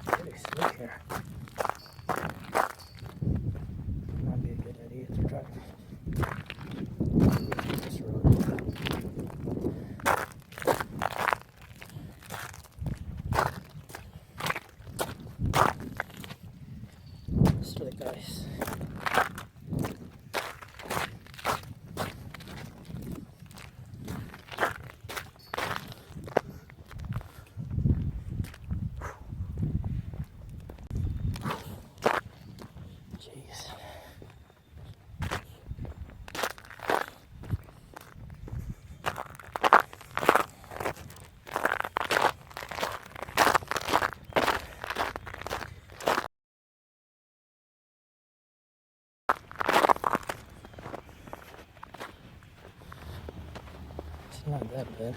Pretty slick here. Might be a good idea to try this road. Slick ice. Jeez. It's not that bad.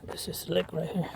This is slick right here.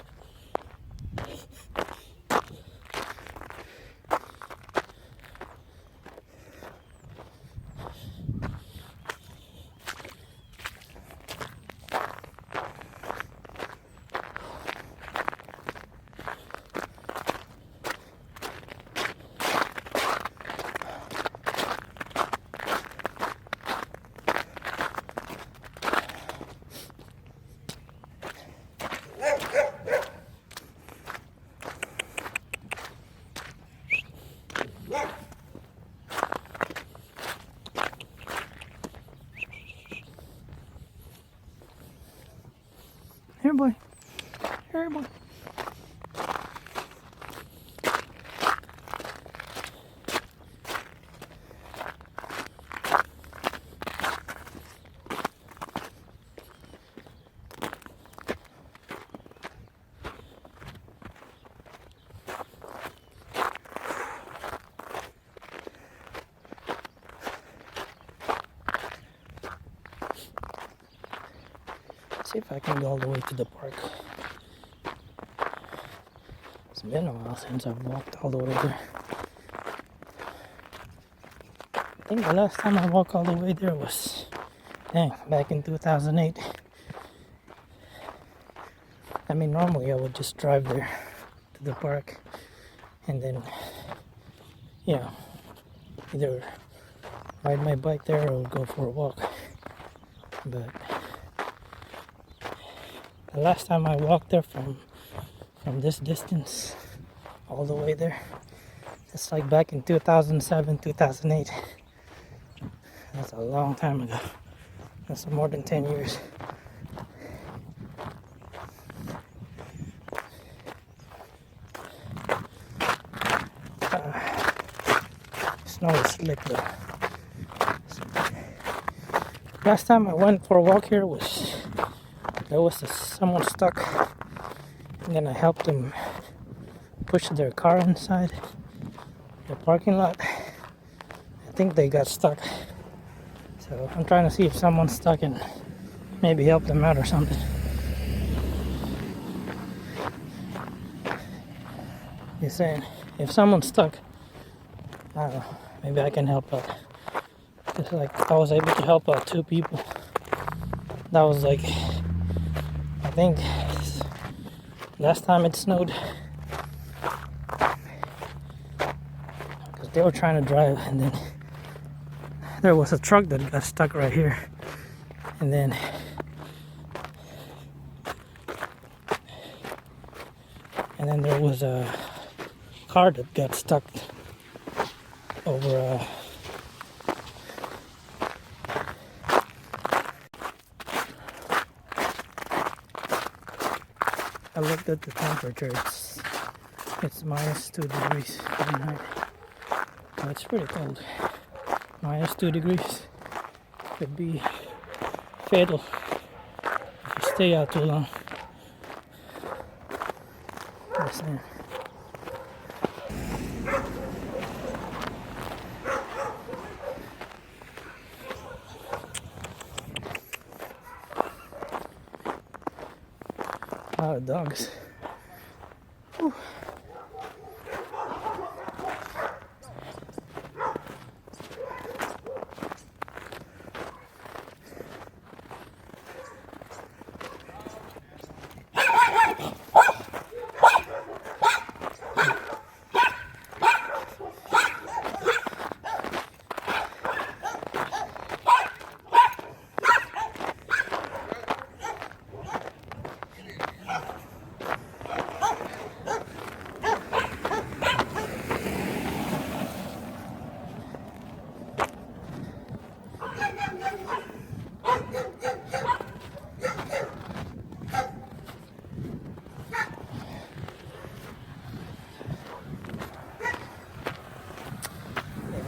Here, boy. Here, boy. See if I can go all the way to the park. It's been a while since I've walked all the way there. I think the last time I walked all the way there was, back in 2008. I mean, normally I would just drive there to the park and then, either ride my bike there or go for a walk. But the last time I walked there from this distance all the way there, it's like back in 2007, 2008. That's a long time ago. That's more than 10 years. Snow is slick though. Last time I went for a walk here there was someone stuck, and then I helped them push their car inside the parking lot. I think they got stuck, so I'm trying to see if someone's stuck and maybe help them out or something. You're saying if someone's stuck, I don't know, maybe I can help out. It's like I was able to help out 2 people. That was like, I think last time it snowed, because they were trying to drive, and then there was a truck that got stuck right here, and then there was a car that got stuck over I looked at the temperature. It's minus 2 degrees Fahrenheit. So it's pretty cold. Minus 2 degrees could be fatal if you stay out too long. Listen. A lot of dogs. Whew.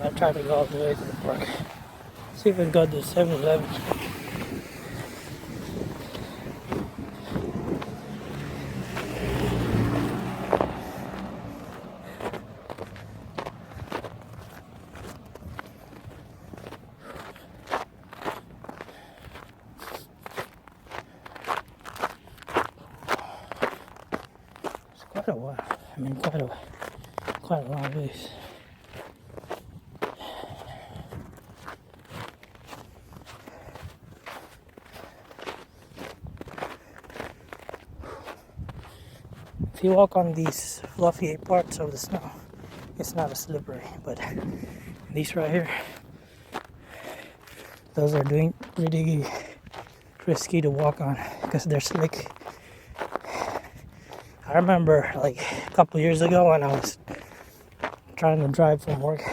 I try to go all the way to the park. See if we can go to 7-Eleven. It's quite a while. I mean, quite a long ways. If you walk on these fluffy parts of the snow, it's not as slippery, but these right here, those are doing really risky to walk on because they're slick. I remember like a couple years ago when I was trying to drive from work,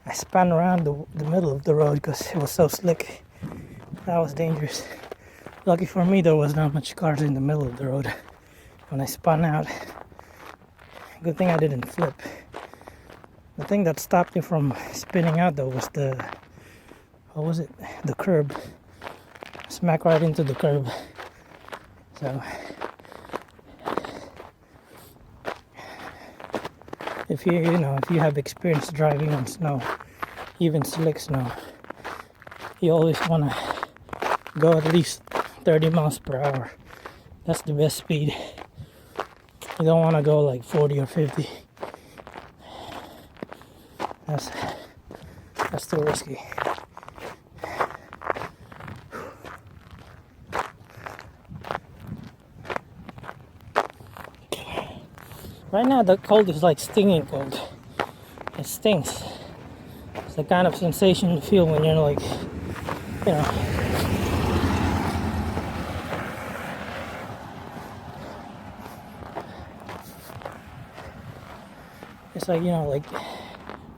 I spun around the middle of the road because it was so slick. That was dangerous. Lucky for me, there was not much cars in the middle of the road. When I spun out, good thing I didn't flip. The thing that stopped me from spinning out though was the curb. Smack right into the curb. So if you have experience driving on snow, even slick snow, you always want to go at least 30 miles per hour. That's the best speed. You don't want to go like 40 or 50. That's too risky. Right now the cold is like stinging cold. It stings. It's the kind of sensation you feel when you're like, it's like, like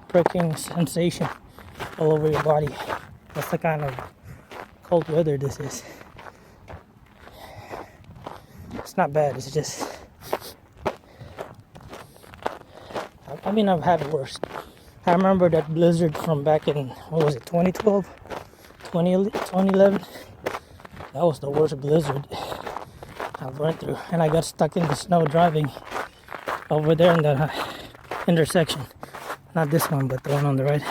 pricking sensation all over your body. That's the kind of cold weather this is. It's not bad, it's just, I mean, I've had worse. I remember that blizzard from back in, 2012? 2011? That was the worst blizzard I've went through. And I got stuck in the snow driving over there in that intersection. Not this one, but the one on the right.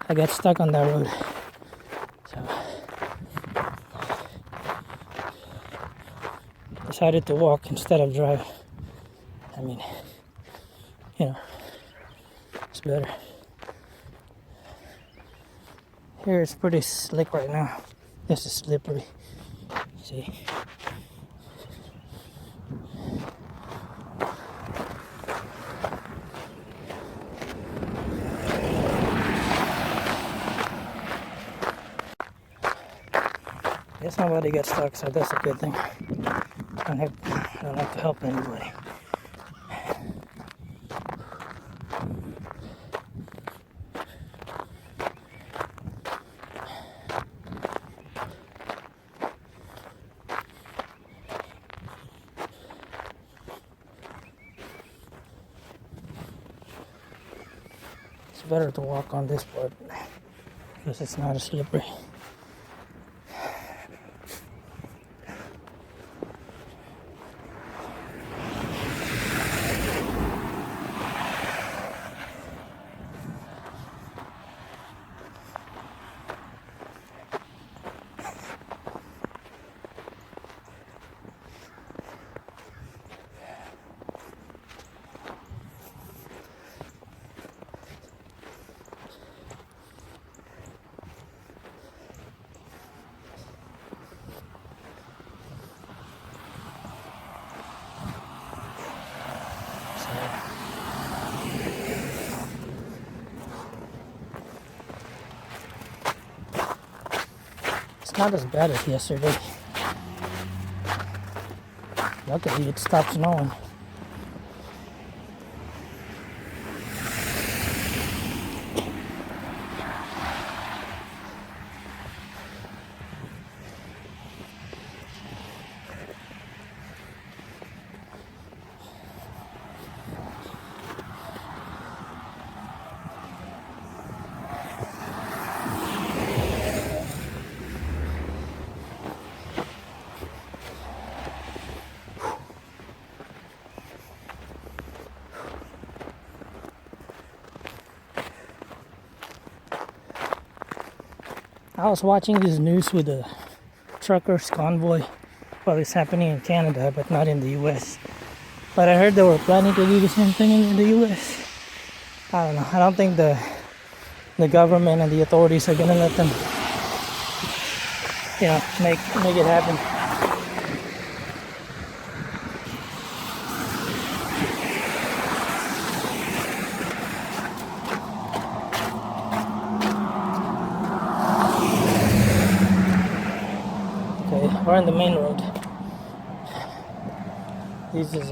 I got stuck on that road. So, decided to walk instead of drive. I mean, it's better. Here it's pretty slick right now. This is slippery. See? Guess nobody gets stuck, so that's a good thing. I don't have to help anybody. better to walk on this part because it's not as slippery. It's not as bad as yesterday. Luckily it stopped snowing. I was watching this news with the truckers convoy. Well, it's happening in Canada, but not in the US. But I heard they were planning to do the same thing in the US. I don't know. I don't think the government and the authorities are gonna let them, make it happen. We're on the main road. This is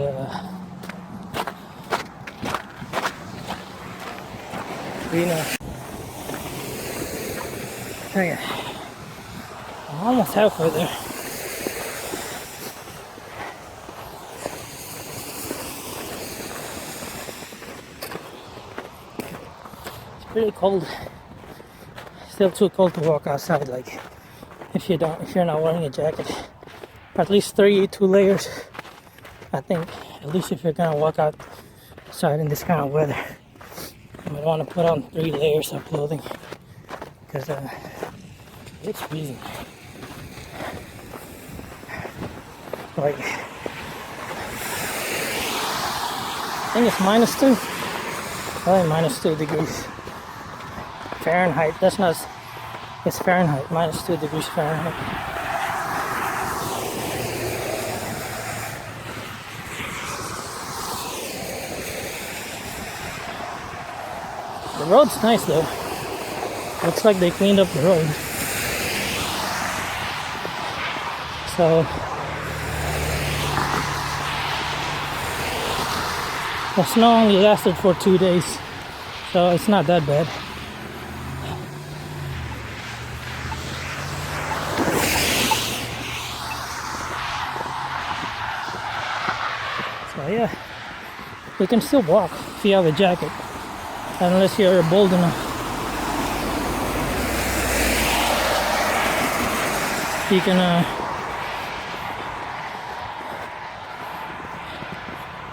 okay. I'm almost halfway there. It's pretty cold. Still too cold to walk outside. Like if you're not wearing a jacket, at least 2 layers. I think at least if you're gonna walk outside in this kind of weather, you might want to put on 3 layers of clothing because it's freezing. Like I think it's -2. Probably -2 degrees Fahrenheit. That's not. It's Fahrenheit, -2 degrees Fahrenheit. The road's nice though. Looks like they cleaned up the road. So the snow only lasted for 2 days, so it's not that bad. So yeah, you can still walk if you have a jacket, unless you're bold enough.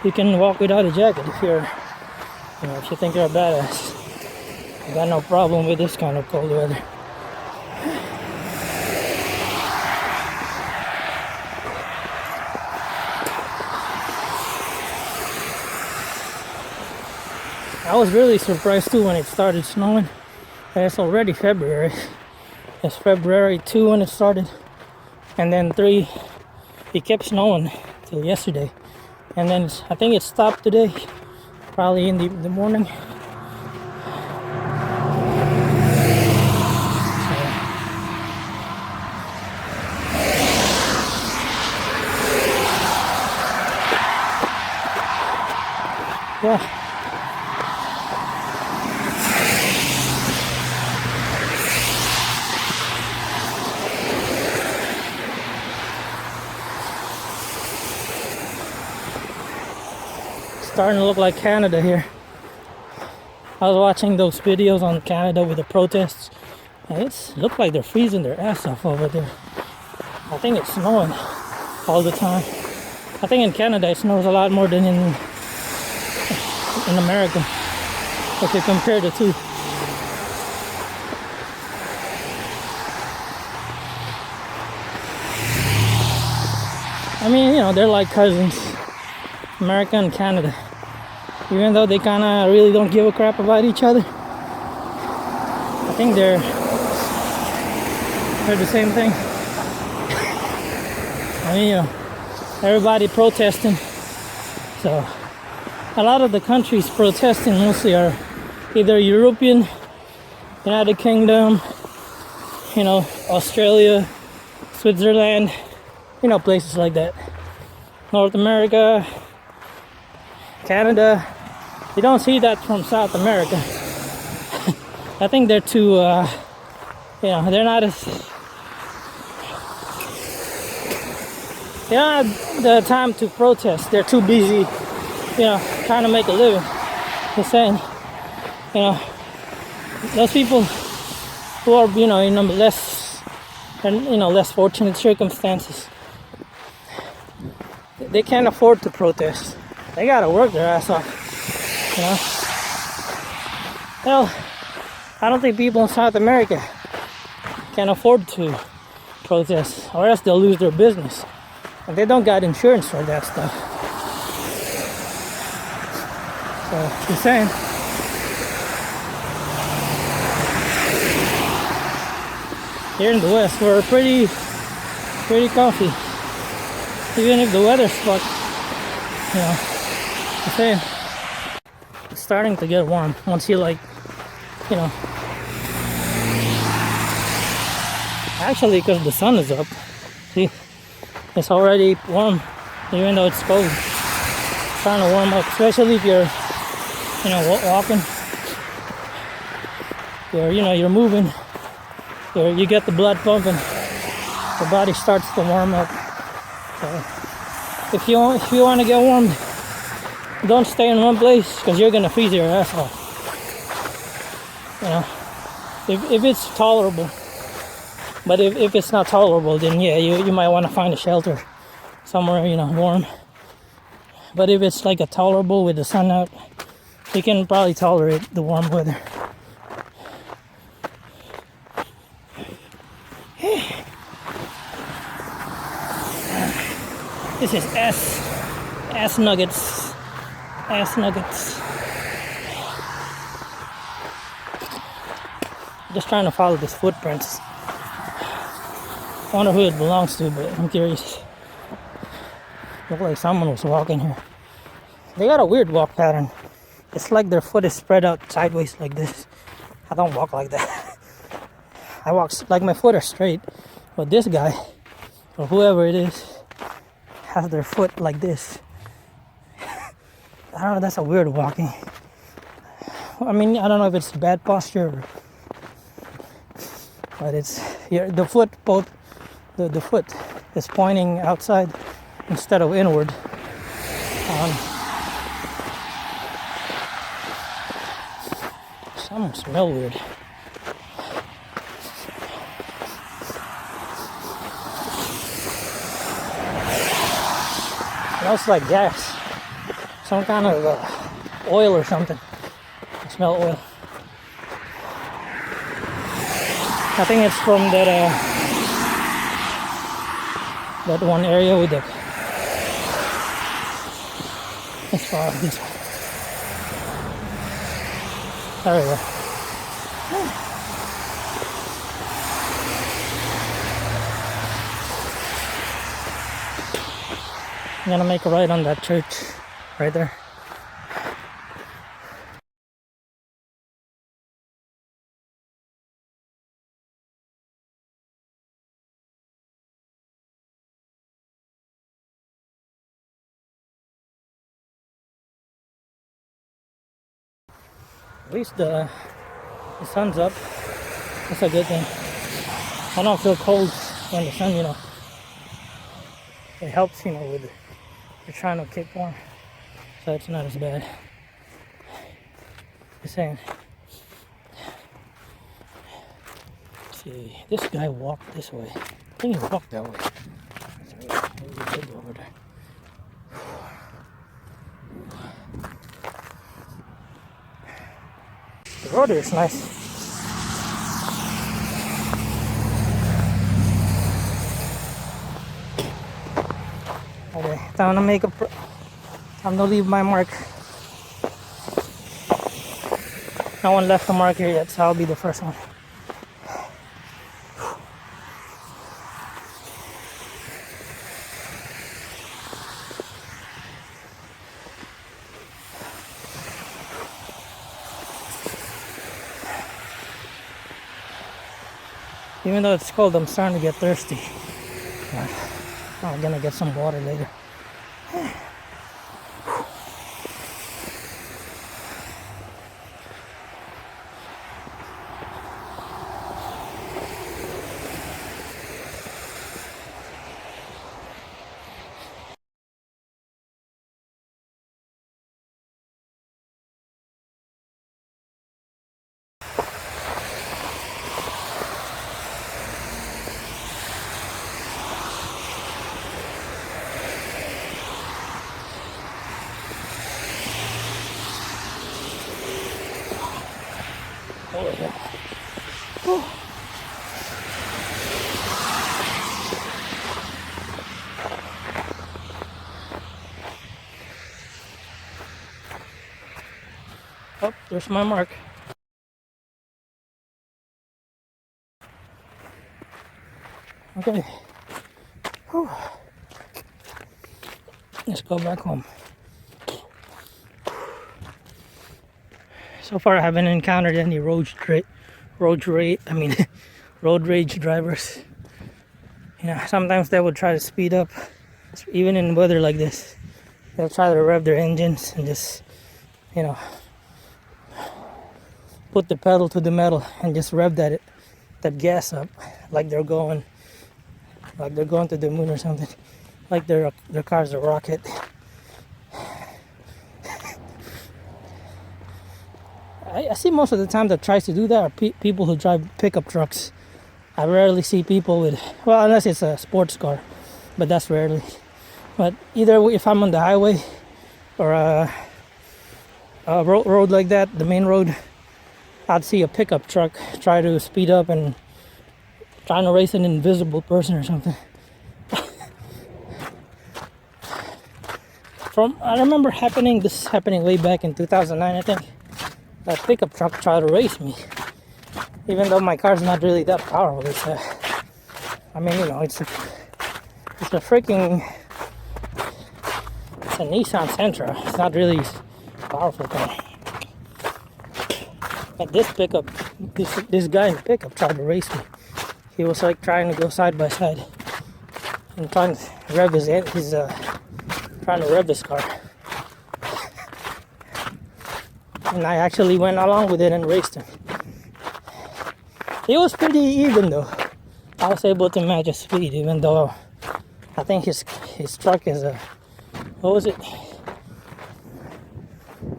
You can walk without a jacket if if you think you're a badass. I got no problem with this kind of cold weather. I was really surprised too when it started snowing. And it's already February. It's February 2 when it started. And then 3, it kept snowing till yesterday. And then I think it stopped today, probably in the morning. Yeah. Starting to look like Canada here. I was watching those videos on Canada with the protests, and it looked like they're freezing their ass off over there. I think it's snowing all the time. I think in Canada it snows a lot more than in America, if you compare the two. I mean, you know, they're like cousins, America and Canada. Even though they kind of really don't give a crap about each other, I think they're the same thing. I mean, you know, everybody protesting. So a lot of the countries protesting mostly are either European, United Kingdom, you know, Australia, Switzerland, you know, places like that. North America, Canada. You don't see that from South America. I think they're too, you know, they're not as, they don't have the time to protest. They're too busy, you know, trying to make a living. Just saying, you know, those people who are, you know, in less, and you know, less fortunate circumstances, they can't afford to protest. They gotta work their ass off, you know. Hell, I don't think people in South America can afford to protest, or else they'll lose their business. And they don't got insurance for that stuff. So, just saying. Here in the West, we're pretty comfy. Even if the weather's fucked, you know, just saying. It's starting to get warm once you, like, you know. Actually, because the sun is up. See? It's already warm, even though it's cold. It's trying to warm up, especially if you're, you know, walking. You're moving. You get the blood pumping. The body starts to warm up. So if you want to get warm, don't stay in one place because you're gonna freeze your ass off. You know, if it's tolerable. But if it's not tolerable, then yeah, you might want to find a shelter somewhere, you know, warm. But if it's like a tolerable with the sun out, you can probably tolerate the warm weather. This is ass nuggets. Just trying to follow these footprints. I wonder who it belongs to, but I'm curious. Look like someone was walking here. They got a weird walk pattern. It's like their foot is spread out sideways like this. I don't walk like that. I walk like my foot are straight. But this guy, or whoever it is, has their foot like this. I don't know, that's a weird walking. I mean, I don't know if it's bad posture, but it's here. The foot is pointing outside instead of inward. Some smell weird. Smells like gas. Some kind of oil or something. I smell oil. I think it's from that one area with the. As far as this one. There we go. I'm gonna make a right on that church right there. At least the sun's up. That's a good thing. I don't feel cold when the sun, you know, it helps, you know, with you're trying to keep warm, so it's not as bad. Just saying. See, this guy walked this way. I think he walked that way. Over there. The road here is nice. Okay, time to make time to leave my mark. No one left the mark here yet, so I'll be the first one. Even though it's cold, I'm starting to get thirsty. But I'm gonna get some water later. Over here. Whew. Oh, there's my mark. Okay. Whew. Let's go back home. So far, I haven't encountered any road rage drivers. You know, sometimes they would try to speed up, even in weather like this. They'll try to rev their engines and just, you know, put the pedal to the metal and just rev that gas up like they're going to the moon or something, like their car's a rocket. I see most of the time that tries to do that are people who drive pickup trucks. I rarely see people with, well, unless it's a sports car, but that's rarely. But either if I'm on the highway or a road like that, the main road, I'd see a pickup truck try to speed up and trying to race an invisible person or something. I remember this happening way back in 2009, I think. That pickup truck tried to race me, even though my car's not really that powerful. It's a Nissan Sentra. It's not really a powerful car. But this guy in the pickup tried to race me. He was like trying to go side by side and trying to rev his car. And I actually went along with it and raced him. It was pretty even though. I was able to match his speed, even though I think his truck is what was it?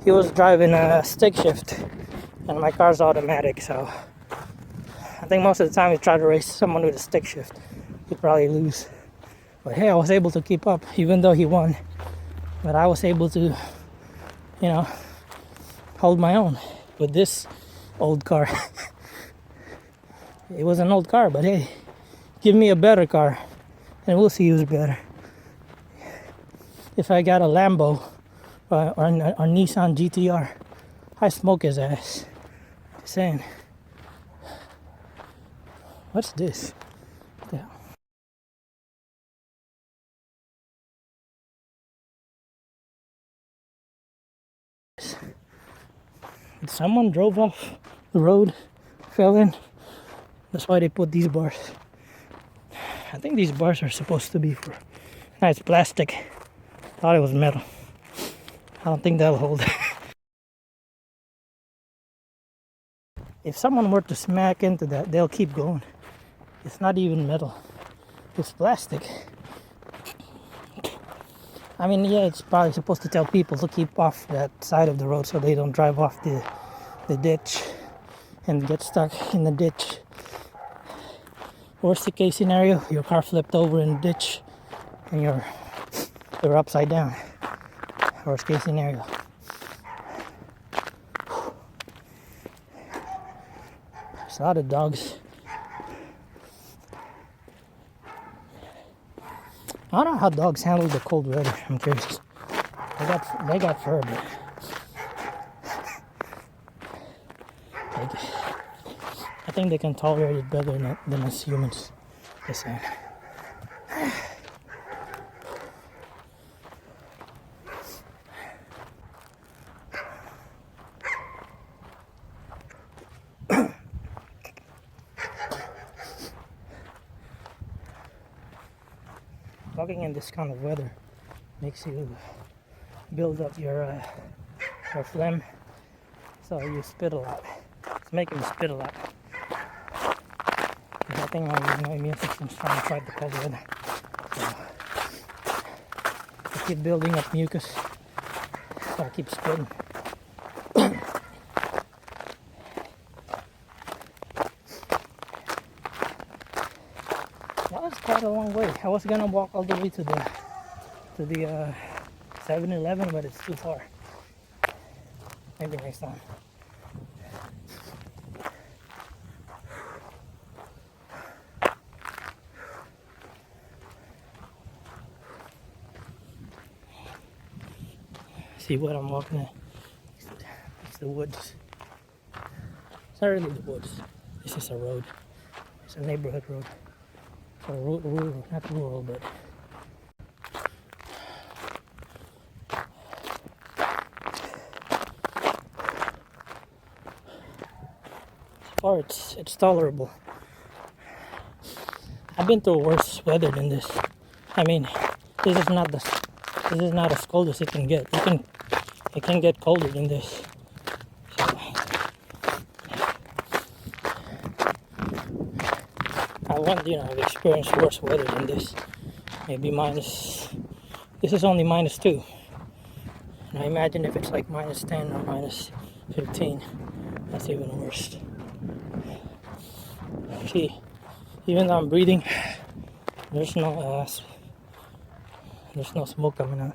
He was driving a stick shift and my car's automatic, so I think most of the time he tried to race someone with a stick shift, he'd probably lose. But hey, I was able to keep up, even though he won. But I was able to, you know, hold my own with this old car. It was an old car, but hey, give me a better car and we'll see who's better. If I got a Lambo or a Nissan GTR, I smoke his ass. Just saying. What's this? Yeah. Someone drove off the road, fell in. That's why they put these bars. I think these bars are supposed to be for... No, it's plastic. Thought it was metal. I don't think that'll hold. If someone were to smack into that, they'll keep going. It's not even metal. It's plastic. I mean, yeah, it's probably supposed to tell people to keep off that side of the road so they don't drive off the ditch and get stuck in the ditch. Worst case scenario, your car flipped over in the ditch and you're upside down. Worst case scenario. There's a lot of dogs. I don't know how dogs handle the cold weather. I'm curious. They got fur, but I think they can tolerate it better than us humans. Just saying. Walking in this kind of weather makes you build up your phlegm, so you spit a lot. It's making me spit a lot. I think my immune system's trying to fight the cold weather. So I keep building up mucus, so I keep spitting. That was quite a long way. I was gonna walk all the way to the 7-Eleven, but it's too far. Maybe next time. See what I'm walking at? It's the woods. It's not really the woods. It's just a road. It's a neighborhood road. Or rural, not rural, but so far it's tolerable. I've been through worse weather than this. I mean, this is not as cold as it can get. It can get colder than this. So, I want, I've experienced worse weather than this. Maybe this is only -2. And I imagine if it's like -10 or -15, that's even worse. See, even though I'm breathing, there's no smoke coming out.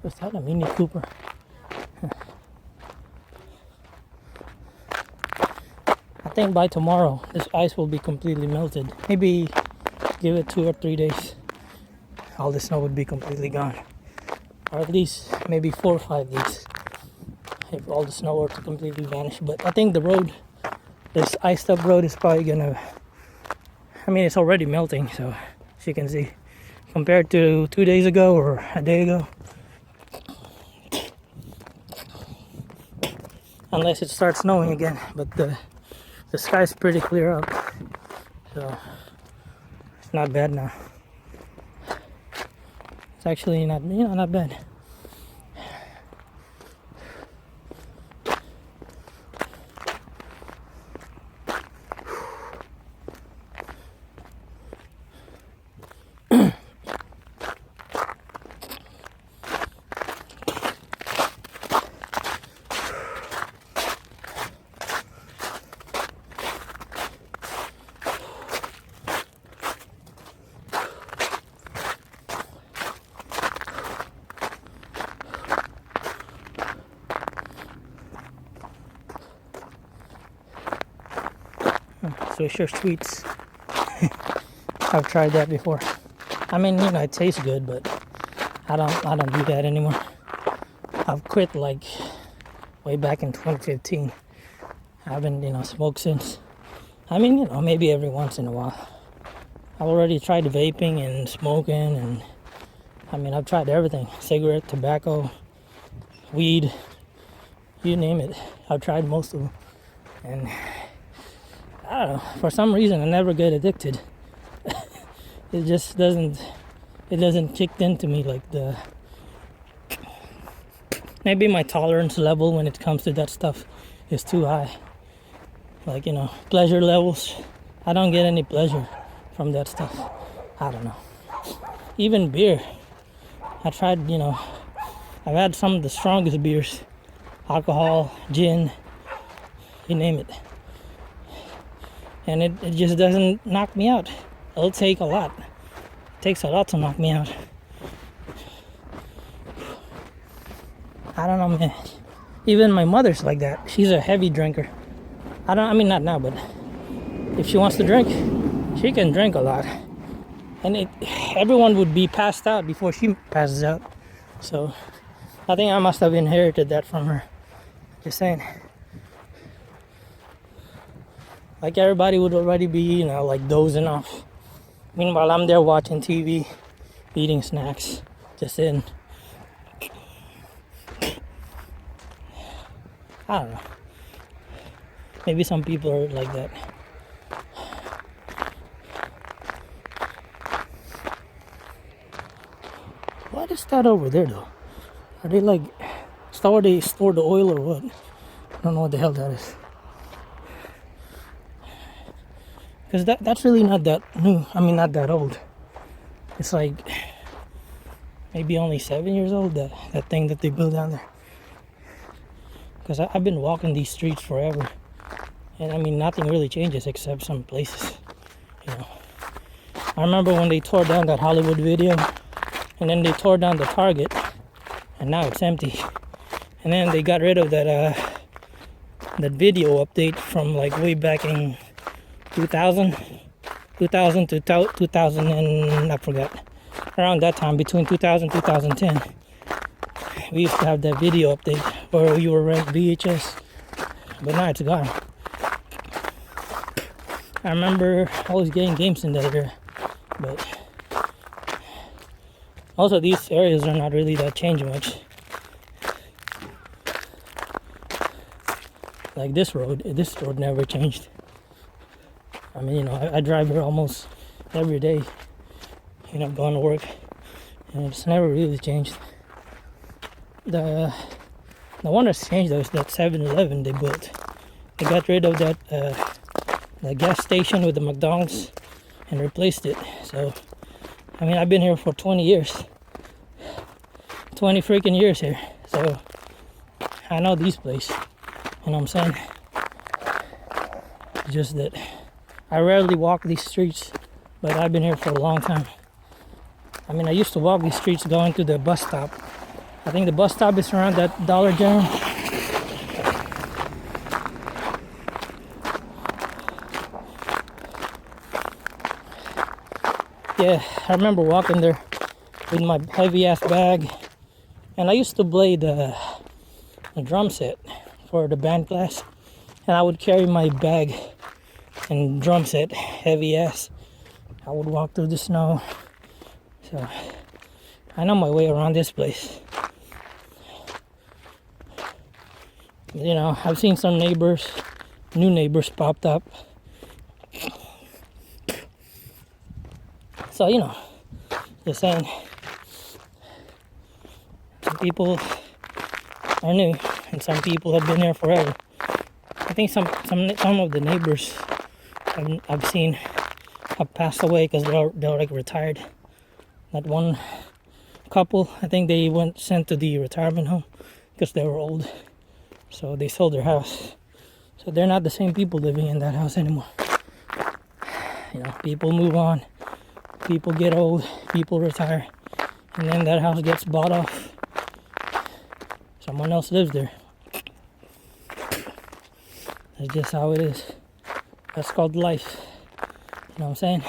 Was that a Mini Cooper? I think by tomorrow this ice will be completely melted. Maybe give it 2 or 3 days. All the snow would be completely gone. Or at least maybe 4 or 5 days. If all the snow were to completely vanish. But I think this iced up road is probably gonna, it's already melting, so as you can see. Compared to 2 days ago or a day ago. Unless it starts snowing again, but the sky's pretty clear up, so it's not bad now. It's actually not bad. Swisher sweets. I've tried that before. It tastes good, but I don't do that anymore. I've quit like way back in 2015. I haven't smoked since. Maybe every once in a while. I've already tried vaping and smoking, and I've tried everything: cigarette, tobacco, weed, you name it. I've tried most of them, and I don't know, for some reason I never get addicted. it just doesn't kick into me like the maybe my tolerance level when it comes to that stuff is too high. Like, pleasure levels. I don't get any pleasure from that stuff. I don't know. Even beer. I tried, I've had some of the strongest beers. Alcohol, gin, you name it. And it just doesn't knock me out. It'll take a lot. It takes a lot to knock me out. I don't know, man. Even my mother's like that. She's a heavy drinker. Not now, but if she wants to drink, she can drink a lot. And everyone would be passed out before she passes out. So I think I must have inherited that from her. Just saying. Like everybody would already be, like dozing off. Meanwhile, I'm there watching TV, eating snacks, just sitting. I don't know. Maybe some people are like that. What is that over there, though? Are they like, is that where they store the oil or what? I don't know what the hell that is. Because that's really not that new. Not that old. It's like maybe only 7 years old, that thing that they built down there. Because I've been walking these streets forever. And nothing really changes except some places. I remember when they tore down that Hollywood video. And then they tore down the Target. And now it's empty. And then they got rid of that video update from like way back in 2000 to 2000 and I forgot. Around that time, between 2000 and 2010, we used to have that video update where you were rent VHS, but now it's gone. I remember always getting games in that era, but also these areas are not really that changed much. Like this road never changed. I drive here almost every day, going to work, and it's never really changed. The one that's changed though is that 7-Eleven they built. They got rid of that the gas station with the McDonald's and replaced it. So, I've been here for 20 years. 20 freaking years here. So, I know these places. You know what I'm saying? Just that I rarely walk these streets, but I've been here for a long time. I used to walk these streets going to the bus stop. I think the bus stop is around that Dollar General. Yeah, I remember walking there with my heavy ass bag. And I used to play the drum set for the band class. And I would carry my bag and drum set, heavy ass. I would walk through the snow. So I know my way around this place. I've seen some new neighbors popped up. So, just saying, some people are new and some people have been here forever. I think some of the neighbors I've seen have passed away because they're like retired. That one couple, I think they sent to the retirement home because they were old. So they sold their house. So they're not the same people living in that house anymore. People move on. People get old. People retire. And then that house gets bought off. Someone else lives there. That's just how it is. That's called life. You know what I'm saying?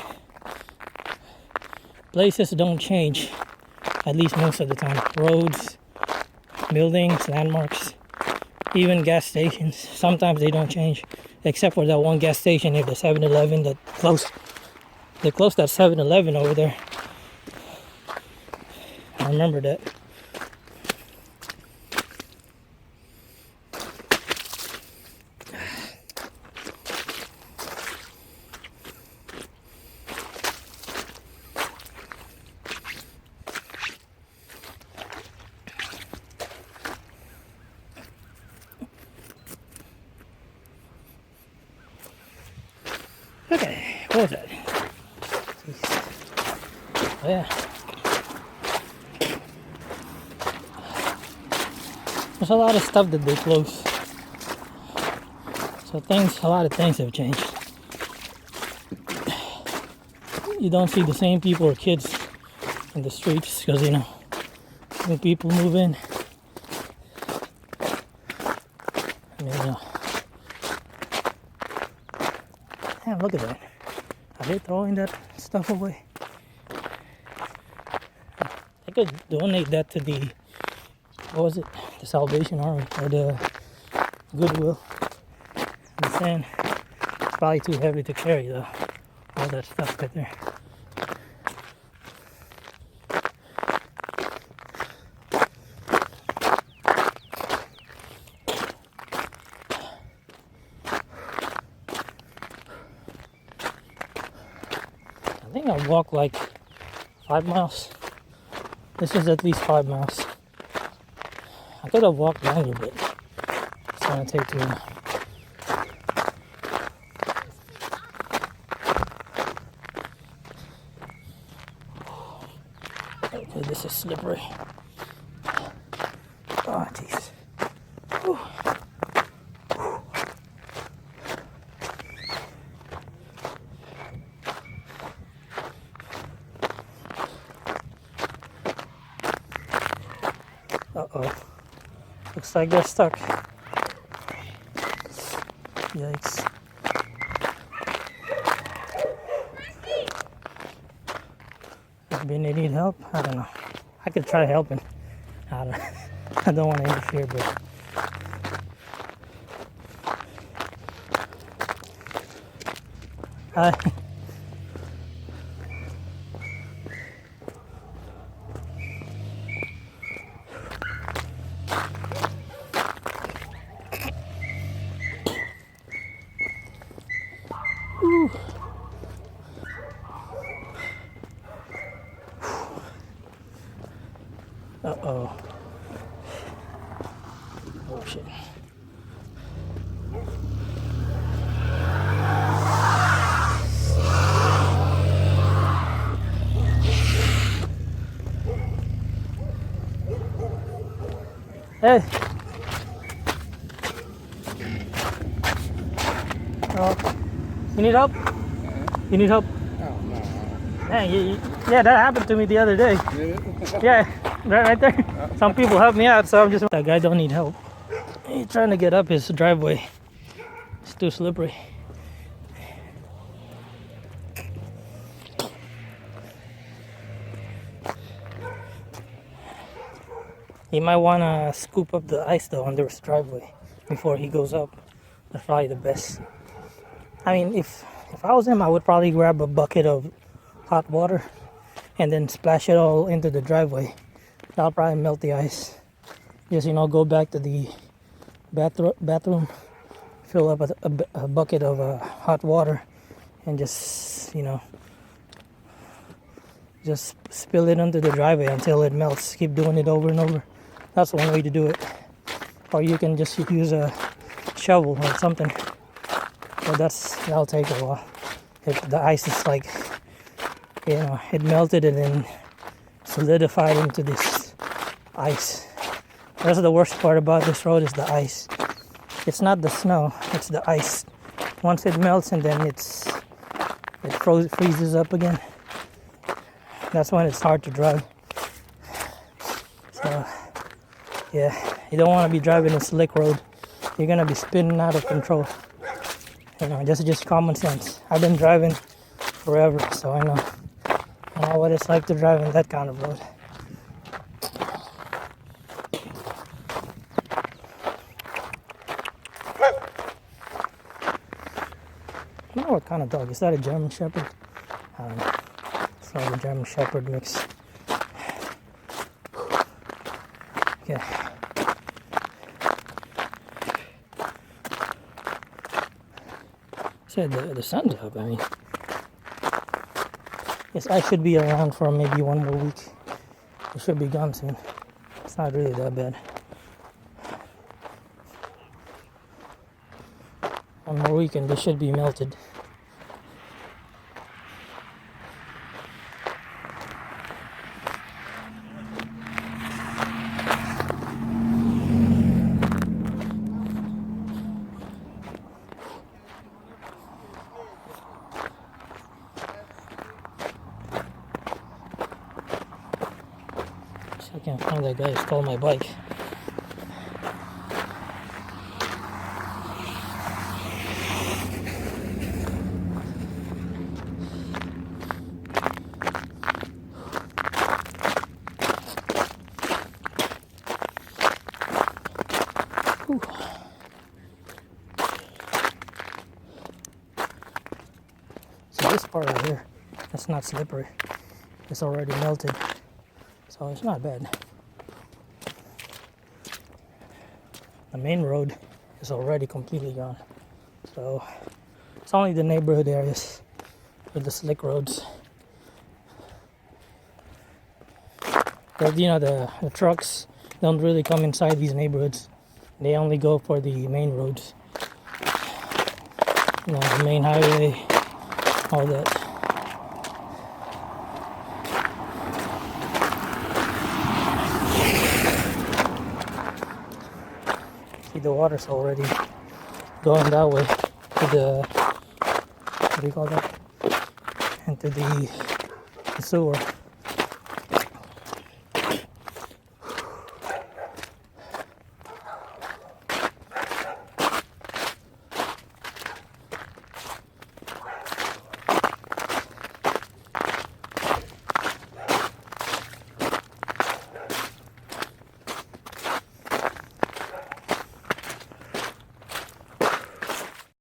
Places don't change. At least most of the time. Roads, buildings, landmarks. Even gas stations, sometimes they don't change. Except for that one gas station near the 7-Eleven that closed. They closed that 7-Eleven over there. I remember that. Okay, what was that? Oh, yeah. There's a lot of stuff that they close. So a lot of things have changed. You don't see the same people or kids in the streets because, when people move in, damn, look at that. Are they throwing that stuff away? I could donate that to the, what was it? The Salvation Army or the Goodwill. I'm saying it's probably too heavy to carry though. All that stuff right there. I think I walked like 5 miles. This is at least 5 miles. I could have walked longer, but it's gonna take too long. Okay, this is slippery. Oh, jeez. Uh-oh. Looks like they're stuck. Yikes. Maybe they need help? I don't know. I could try helping. I don't know. I don't want to interfere, but... Uh-oh. Oh, shit. Hey. Oh. You need help? You need help? Oh, no. Hey, yeah, that happened to me the other day. Yeah, right there. Some people help me out, so I'm just... That guy don't need help. He's trying to get up his driveway. It's too slippery. He might want to scoop up the ice though under his driveway before he goes up. That's probably the best. I mean, if I was him, I would probably grab a bucket of hot water and then splash it all into the driveway. That'll probably melt the ice. Just, go back to the bathroom, fill up a bucket of hot water and just, just spill it into the driveway until it melts. Keep doing it over and over. That's one way to do it. Or you can just use a shovel or something. But that'll take a while. If the ice is like, it melted and then solidified into this ice. That's the worst part about this road is the ice. It's not the snow, it's the ice. Once it melts and then it freezes up again. That's when it's hard to drive. So, yeah, you don't want to be driving a slick road. You're gonna be spinning out of control. Just common sense. I've been driving forever, so I know what it's like to drive in that kind of road. I don't know what kind of dog. Is that a German Shepherd? I don't know. It's like a German Shepherd mix. Okay. Said the sun's up. I mean, yes, I should be around for maybe one more week. It should be gone soon. It's not really that bad. One more week and they should be melted. I can't find that guy who stole my bike. Whew. So this part right here, that's not slippery. It's already melted, so it's not bad. The main road is already completely gone, so it's only the neighborhood areas with the slick roads. But you know, the trucks don't really come inside these neighborhoods. They only go for the main roads. You know, the main highway, all that. See, the water's already going that way to the, what do you call that? Into the sewer.